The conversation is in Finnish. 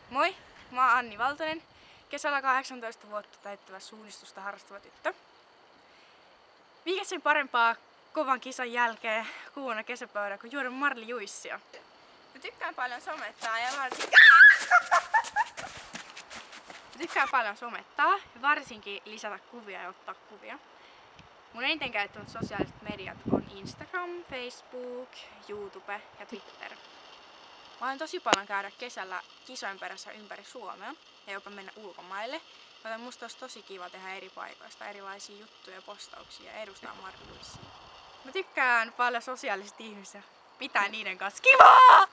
Moi, mä oon Anni Valtonen, kesällä 18 vuotta täyttävä suunnistusta harrastava tyttö. Mikä sen parempaa kovan kisan jälkeen kuumana kesäpäivänä kuin juoda marlijuissia. Mä tykkään paljon somettaa ja varsinkin lisätä kuvia ja ottaa kuvia. Mun eniten käyttämät sosiaaliset mediat on Instagram, Facebook, YouTube ja Twitter. Mä aion tosi paljon käydä kesällä kisojen perässä ympäri Suomea ja jopa mennä ulkomaille, joten musta olisi tosi kiva tehdä eri paikoista erilaisia juttuja ja postauksia ja edustaa marlijuissia. Mä tykkään paljon sosiaalisista ihmisistä, pitää niiden kanssa kivaa!